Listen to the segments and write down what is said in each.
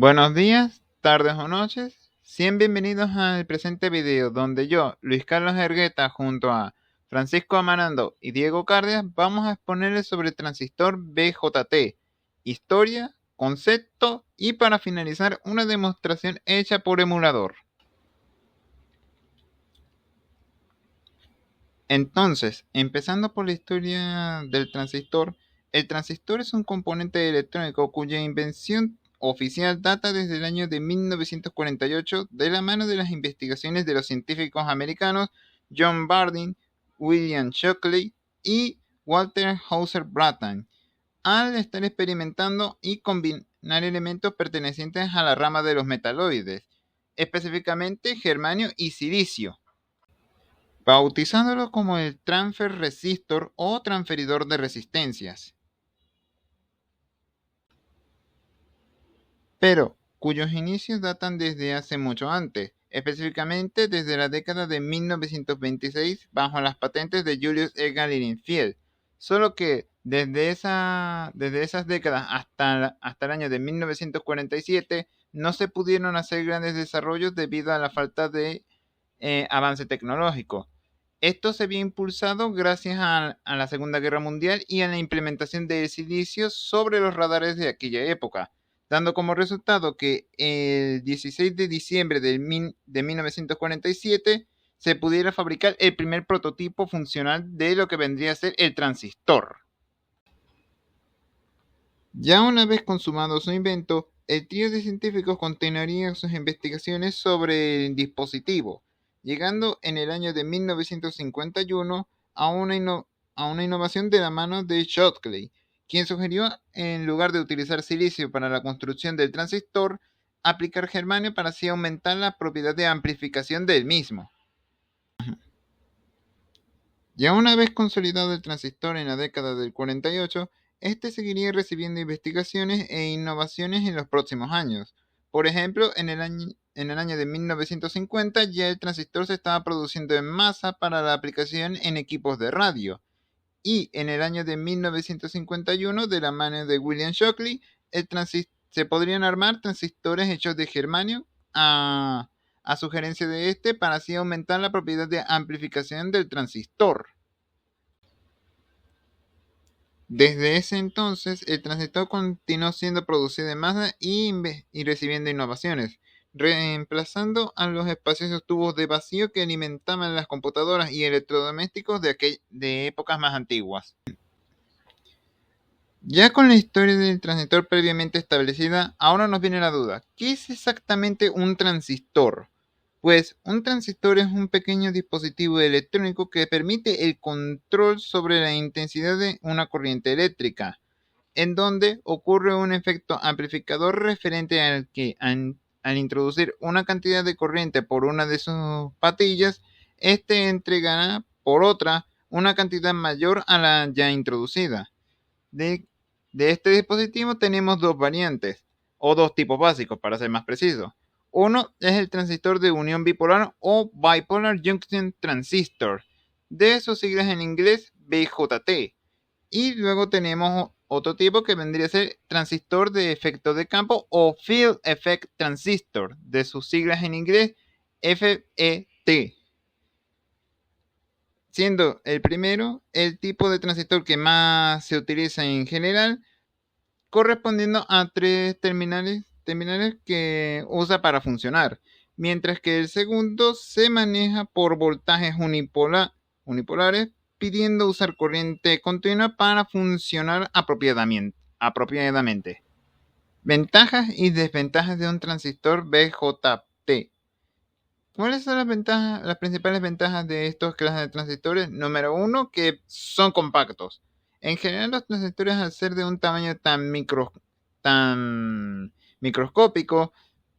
Buenos días, tardes o noches. Sean bienvenidos al presente video donde yo, Luis Carlos Hergueta, junto a Francisco Amarando y Diego Cárdenas, vamos a exponerles sobre el transistor BJT, historia, concepto y para finalizar una demostración hecha por emulador. Entonces, empezando por la historia del transistor, el transistor es un componente electrónico cuya invención oficial data desde el año de 1948 de la mano de las investigaciones de los científicos americanos John Bardeen, William Shockley y Walter Hauser Brattain, al estar experimentando y combinar elementos pertenecientes a la rama de los metaloides, específicamente germanio y silicio, bautizándolo como el transfer resistor o transferidor de resistencias, pero cuyos inicios datan desde hace mucho antes, específicamente desde la década de 1926 bajo las patentes de Julius Edgar Lilienfeld, solo que desde esas décadas hasta el año de 1947 no se pudieron hacer grandes desarrollos debido a la falta de avance tecnológico. Esto se había impulsado gracias a la Segunda Guerra Mundial y a la implementación de silicio sobre los radares de aquella época, dando como resultado que el 16 de diciembre de 1947 se pudiera fabricar el primer prototipo funcional de lo que vendría a ser el transistor. Ya una vez consumado su invento, el trío de científicos continuaría sus investigaciones sobre el dispositivo, llegando en el año de 1951 a una innovación de la mano de Shockley, quien sugirió, en lugar de utilizar silicio para la construcción del transistor, aplicar germanio para así aumentar la propiedad de amplificación del mismo. Ya una vez consolidado el transistor en la década del 48, este seguiría recibiendo investigaciones e innovaciones en los próximos años. Por ejemplo, en el año de 1950 ya el transistor se estaba produciendo en masa para la aplicación en equipos de radio. Y en el año de 1951, de la mano de William Shockley, se podrían armar transistores hechos de germanio a sugerencia de este para así aumentar la propiedad de amplificación del transistor. Desde ese entonces, el transistor continuó siendo producido en masa y recibiendo innovaciones, reemplazando a los espaciosos tubos de vacío que alimentaban las computadoras y electrodomésticos de épocas más antiguas. Ya con la historia del transistor previamente establecida, ahora nos viene la duda: ¿qué es exactamente un transistor? Pues un transistor es un pequeño dispositivo electrónico que permite el control sobre la intensidad de una corriente eléctrica, en donde ocurre un efecto amplificador referente al que, al introducir una cantidad de corriente por una de sus patillas, este entregará por otra una cantidad mayor a la ya introducida. De este dispositivo tenemos dos variantes, o dos tipos básicos para ser más preciso. Uno es el transistor de unión bipolar o Bipolar Junction Transistor, de sus siglas en inglés BJT. Y luego tenemos otro tipo que vendría a ser transistor de efecto de campo o Field Effect Transistor, de sus siglas en inglés FET, siendo el primero el tipo de transistor que más se utiliza en general, correspondiendo a tres terminales que usa para funcionar, mientras que el segundo se maneja por voltajes unipolares, pidiendo usar corriente continua para funcionar apropiadamente. Ventajas y desventajas de un transistor BJT. ¿Cuáles son las principales ventajas de estos clases de transistores? Número uno, que son compactos. En general, los transistores, al ser de un tamaño tan microscópico,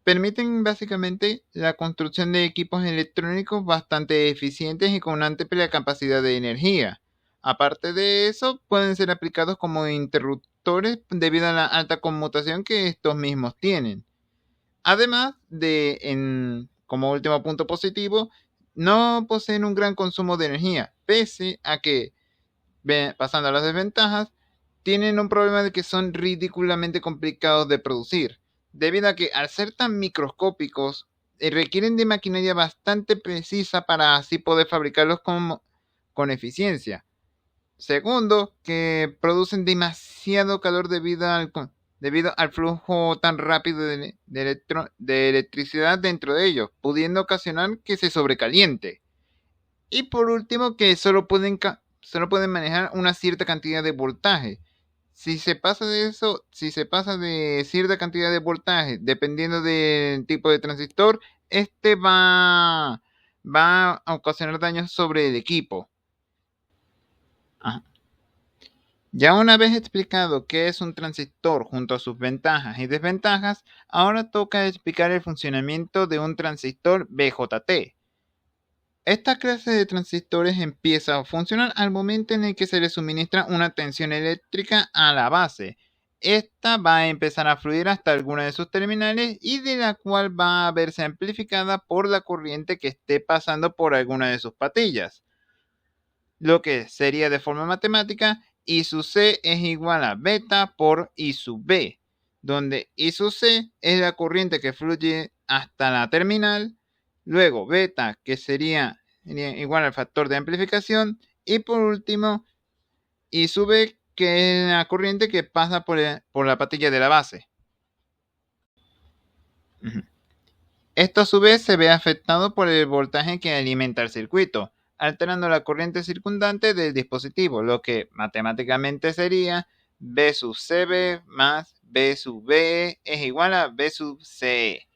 permiten básicamente la construcción de equipos electrónicos bastante eficientes y con una amplia capacidad de energía. Aparte de eso, pueden ser aplicados como interruptores debido a la alta conmutación que estos mismos tienen. Además de, como último punto positivo, no poseen un gran consumo de energía, pese a que, pasando a las desventajas, tienen un problema de que son ridículamente complicados de producir, debido a que al ser tan microscópicos requieren de maquinaria bastante precisa para así poder fabricarlos con eficiencia. Segundo, que producen demasiado calor debido al flujo tan rápido de electricidad dentro de ellos, pudiendo ocasionar que se sobrecaliente. Y por último, que solo pueden manejar una cierta cantidad de voltaje. Si se pasa de eso, si se pasa de cierta cantidad de voltaje, dependiendo del tipo de transistor, este va a ocasionar daños sobre el equipo. Ajá. Ya una vez explicado qué es un transistor junto a sus ventajas y desventajas, ahora toca explicar el funcionamiento de un transistor BJT. Esta clase de transistores empieza a funcionar al momento en el que se le suministra una tensión eléctrica a la base. Esta va a empezar a fluir hasta alguna de sus terminales y de la cual va a verse amplificada por la corriente que esté pasando por alguna de sus patillas. Lo que sería de forma matemática, I sub C es igual a beta por I sub B, donde I sub C es la corriente que fluye hasta la terminal, luego beta, que sería igual al factor de amplificación, y por último I sub B, que es la corriente que pasa por la patilla de la base. Esto a su vez se ve afectado por el voltaje que alimenta el circuito, alterando la corriente circundante del dispositivo, lo que matemáticamente sería B sub CB más B sub BE es igual a B sub CE.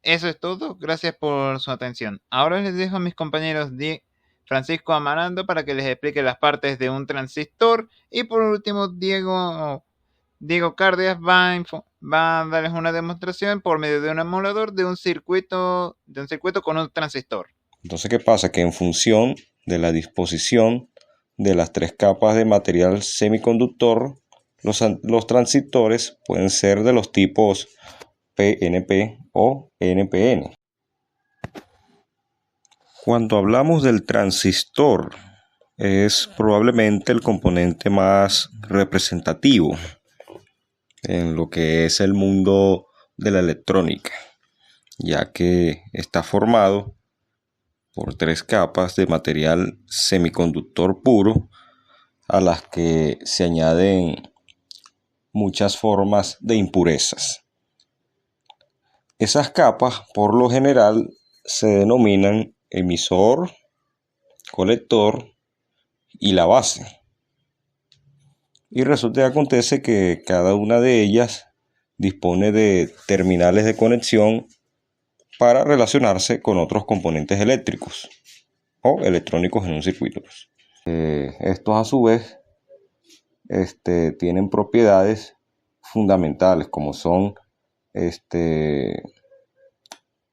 Eso es todo, gracias por su atención. Ahora les dejo a mis compañeros Francisco Amarando para que les explique las partes de un transistor y por último Diego Cárdenas va a darles una demostración por medio de un emulador de un circuito con un transistor. Entonces, ¿qué pasa? Que en función de la disposición de las tres capas de material semiconductor, los transistores pueden ser de los tipos PNP o NPN. Cuando hablamos del transistor, es probablemente el componente más representativo en lo que es el mundo de la electrónica, ya que está formado por tres capas de material semiconductor puro a las que se añaden muchas formas de impurezas. Esas capas por lo general se denominan emisor, colector y la base. Y resulta y acontece que cada una de ellas dispone de terminales de conexión para relacionarse con otros componentes eléctricos o electrónicos en un circuito. Estos a su vez tienen propiedades fundamentales como son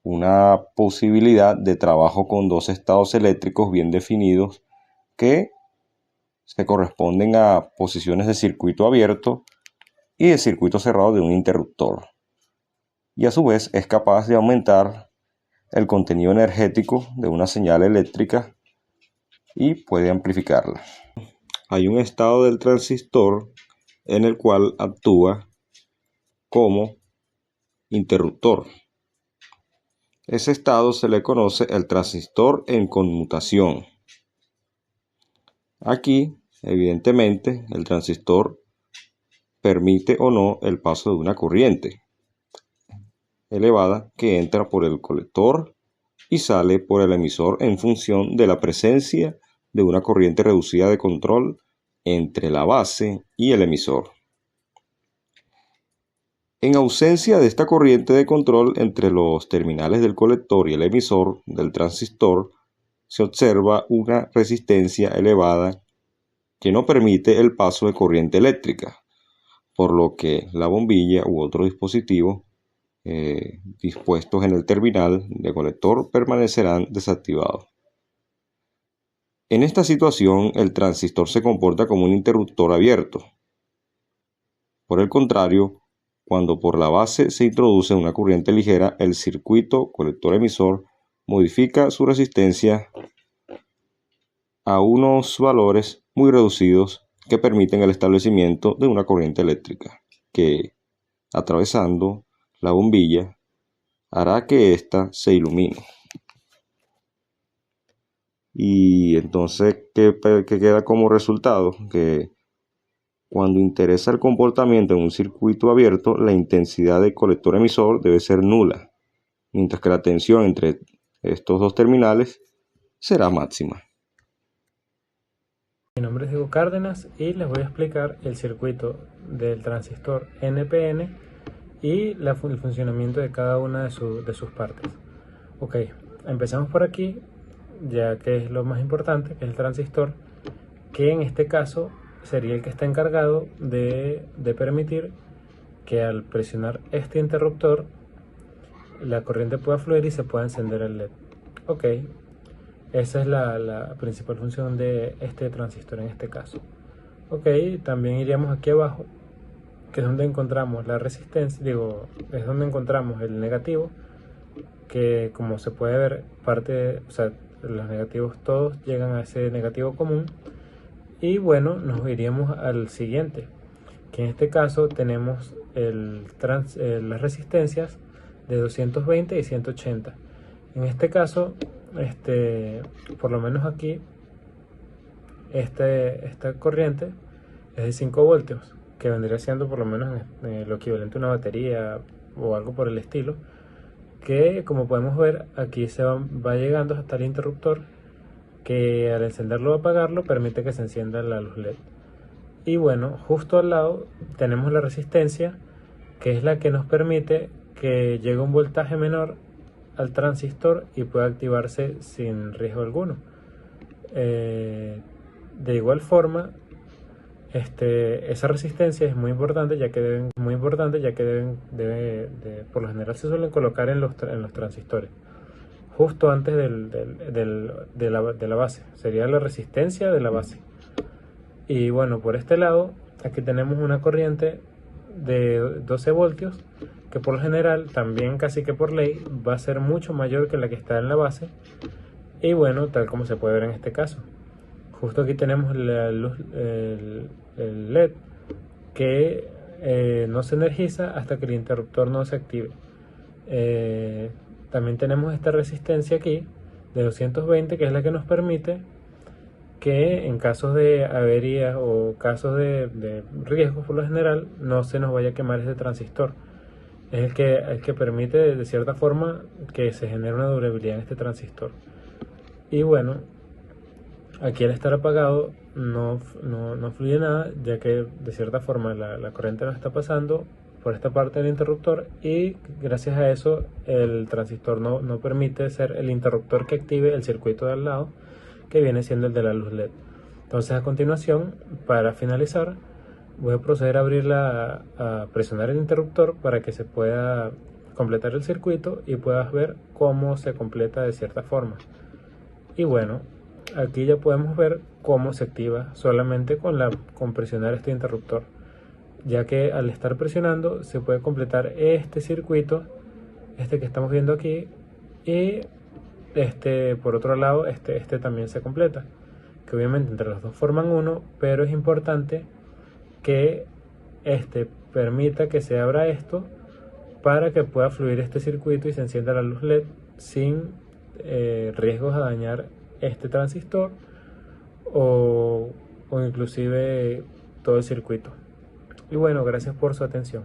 una posibilidad de trabajo con dos estados eléctricos bien definidos que se corresponden a posiciones de circuito abierto y de circuito cerrado de un interruptor. Y a su vez es capaz de aumentar el contenido energético de una señal eléctrica y puede amplificarla. Hay un estado del transistor en el cual actúa como interruptor. Ese estado se le conoce el transistor en conmutación. Aquí, evidentemente, el transistor permite o no el paso de una corriente elevada que entra por el colector y sale por el emisor en función de la presencia de una corriente reducida de control entre la base y el emisor. En ausencia de esta corriente de control entre los terminales del colector y el emisor del transistor, se observa una resistencia elevada que no permite el paso de corriente eléctrica, por lo que la bombilla u otro dispositivo dispuestos en el terminal de colector permanecerán desactivados. En esta situación, el transistor se comporta como un interruptor abierto. Por el contrario, cuando por la base se introduce una corriente ligera, el circuito colector-emisor modifica su resistencia a unos valores muy reducidos que permiten el establecimiento de una corriente eléctrica que, atravesando la bombilla hará que ésta se ilumine. Y entonces, ¿qué queda como resultado? Que cuando interesa el comportamiento en un circuito abierto, la intensidad del colector emisor debe ser nula, mientras que la tensión entre estos dos terminales será máxima. Mi nombre es Diego Cárdenas y les voy a explicar el circuito del transistor NPN y el funcionamiento de cada una de sus partes. Ok, empezamos por aquí, ya que es lo más importante, que es el transistor, que en este caso sería el que está encargado de permitir que al presionar este interruptor la corriente pueda fluir y se pueda encender el LED. Ok, esa es la principal función de este transistor en este caso. Ok, también iríamos aquí abajo, que es donde encontramos la resistencia, es donde encontramos el negativo, que como se puede ver, los negativos todos llegan a ese negativo común. Y bueno, nos iríamos al siguiente, que en este caso tenemos las resistencias de 220 y 180. En este caso, por lo menos aquí, esta corriente es de 5 voltios, que vendría siendo por lo menos lo equivalente a una batería o algo por el estilo, que como podemos ver aquí va llegando hasta el interruptor, que al encenderlo o apagarlo permite que se encienda la luz LED. Y bueno, justo al lado tenemos la resistencia, que es la que nos permite que llegue un voltaje menor al transistor y pueda activarse sin riesgo alguno. De igual forma, esa resistencia es muy importante, ya que por lo general se suelen colocar en los transistores justo antes de la base. Sería la resistencia de la base. Y bueno, por este lado aquí tenemos una corriente de 12 voltios, que por lo general, también casi que por ley, va a ser mucho mayor que la que está en la base. Y bueno, tal como se puede ver en este caso, justo aquí tenemos la luz, el LED, que no se energiza hasta que el interruptor no se active. También tenemos esta resistencia aquí de 220, que es la que nos permite que en casos de averías o casos de riesgos por lo general no se nos vaya a quemar ese transistor. Es el que permite de cierta forma que se genere una durabilidad en este transistor. Y bueno, aquí al estar apagado no fluye nada, ya que de cierta forma la corriente no está pasando por esta parte del interruptor, y gracias a eso el transistor no permite ser el interruptor que active el circuito de al lado, que viene siendo el de la luz LED. Entonces, a continuación, para finalizar, voy a proceder a presionar el interruptor para que se pueda completar el circuito y puedas ver cómo se completa de cierta forma. Y bueno, aquí ya podemos ver cómo se activa solamente con presionar este interruptor, ya que al estar presionando se puede completar este circuito, que estamos viendo aquí, y por otro lado este también se completa, que obviamente entre los dos forman uno, pero es importante que permita que se abra esto para que pueda fluir este circuito y se encienda la luz LED sin riesgos a dañar este transistor o inclusive todo el circuito. Y bueno, gracias por su atención.